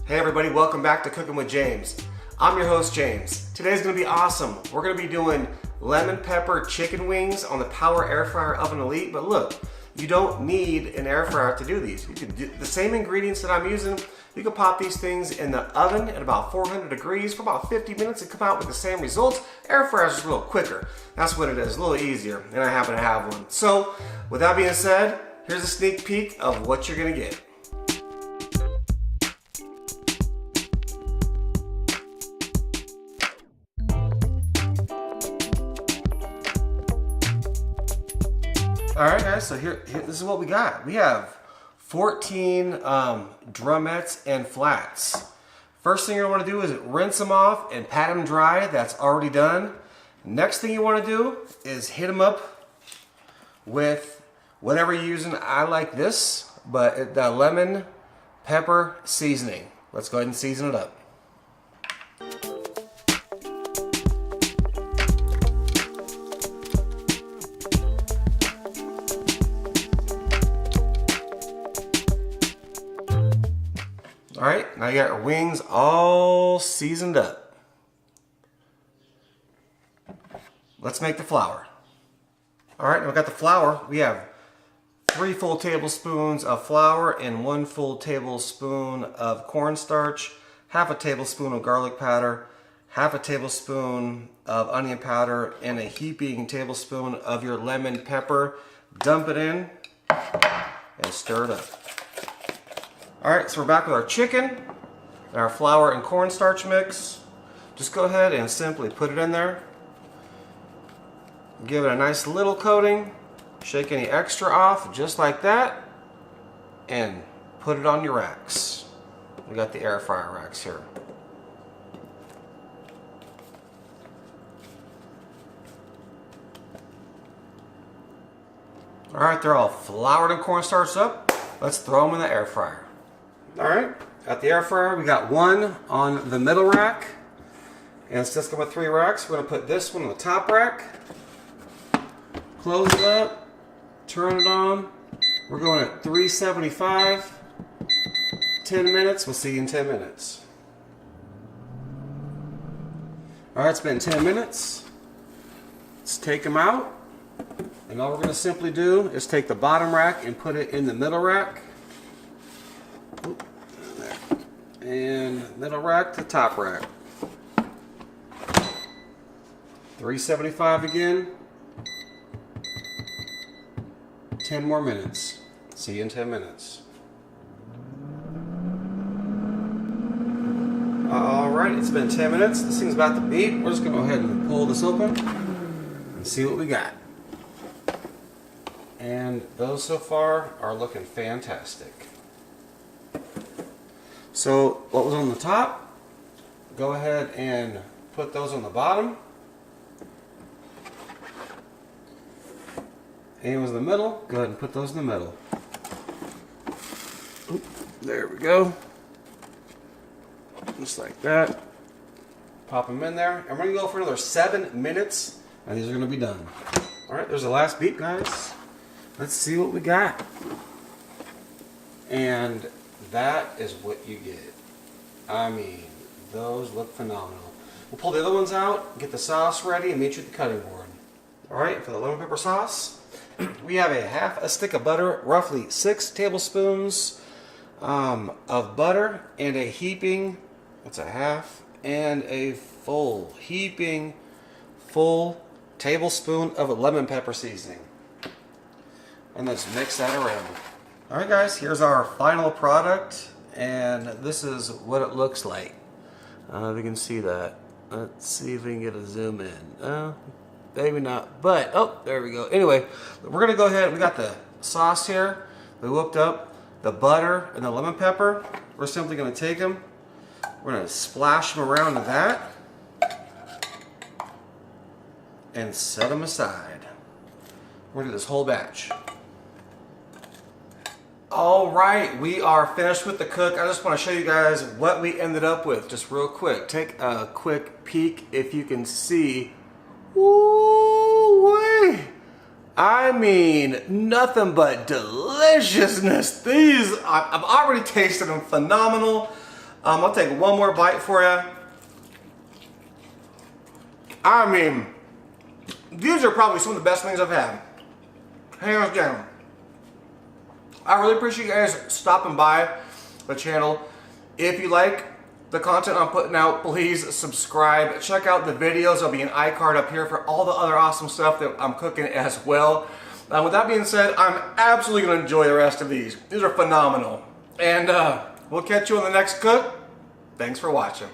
Hey everybody, welcome back to Cooking with James. I'm your host, James. Today's gonna be awesome. We're gonna be doing lemon pepper chicken wings on the Power Air Fryer Oven Elite, but look, you don't need an air fryer to do these. You can do the same ingredients that I'm using. You can pop these things in the oven at about 400 degrees for about 50 minutes and come out with the same results. Air fryer's just a little quicker. That's what it is, a little easier, and I happen to have one. So, with that being said, here's a sneak peek of what you're gonna get. Alright guys, so here this is what we got. We have 14 drumettes and flats. First thing you're going to do is rinse them off and pat them dry. That's already done. Next thing you want to do is hit them up with whatever you're using. I like this, but the lemon pepper seasoning. Let's go ahead and season it up. Alright, now you got your wings all seasoned up. Let's make the flour. Alright, now we got the flour. We have 3 full tablespoons of flour and 1 full tablespoon of cornstarch, half a tablespoon of garlic powder, half a tablespoon of onion powder, and a heaping tablespoon of your lemon pepper. Dump it in and stir it up. Alright, so we're back with our chicken, and our flour and cornstarch mix. Just go ahead and simply put it in there. Give it a nice little coating. Shake any extra off, just like that. And put it on your racks. We got the air fryer racks here. Alright, they're all floured and cornstarched up. Let's throw them in the air fryer. Alright, at the air fryer we got one on the middle rack, and it's just going with 3 racks. We're going to put this one on the top rack, close it up, turn it on. We're going at 375, 10 minutes. We'll see you in 10 minutes. Alright, it's been 10 minutes. Let's take them out, and all we're going to simply do is take the bottom rack and put it in the middle rack. And middle rack to top rack. 375 again. 10 more minutes. See you in 10 minutes. Alright, it's been 10 minutes. This thing's about to beep. We're just going to go ahead and pull this open and see what we got. And those so far are looking fantastic. So what was on the top, go ahead and put those on the bottom. And was in the middle, go ahead and put those in the middle. Oop, there we go. Just like that. Pop them in there. And we're going to go for another 7 minutes, and these are going to be done. Alright, there's the last beep, guys. Let's see what we got. And that is what you get. I mean, those look phenomenal. We'll pull the other ones out, get the sauce ready, and meet you at the cutting board. Alright, for the lemon pepper sauce, we have half a stick of butter, roughly 6 tablespoons of butter, and a heaping, that's a half, and a full tablespoon of lemon pepper seasoning. And let's mix that around. Alright guys, here's our final product, and this is what it looks like. If you can see that. Let's see if we can get a zoom in. Maybe not, but, oh, there we go. Anyway, we're going to go ahead, we got the sauce here. We whipped up the butter and the lemon pepper. We're simply going to take them, we're going to splash them around to that, and set them aside. We're going to do this whole batch. Alright, we are finished with the cook. I just want to show you guys what we ended up with, just real quick. Take a quick peek if you can see. Woo-wee! I mean, nothing but deliciousness. These, I've already tasted them, phenomenal. I'll take one more bite for you. I mean, these are probably some of the best things I've had. Hands down. I really appreciate you guys stopping by the channel. If you like the content I'm putting out, please subscribe. Check out the videos. There'll be an iCard up here for all the other awesome stuff that I'm cooking as well. With that being said, I'm absolutely going to enjoy the rest of these. These are phenomenal. And we'll catch you on the next cook. Thanks for watching.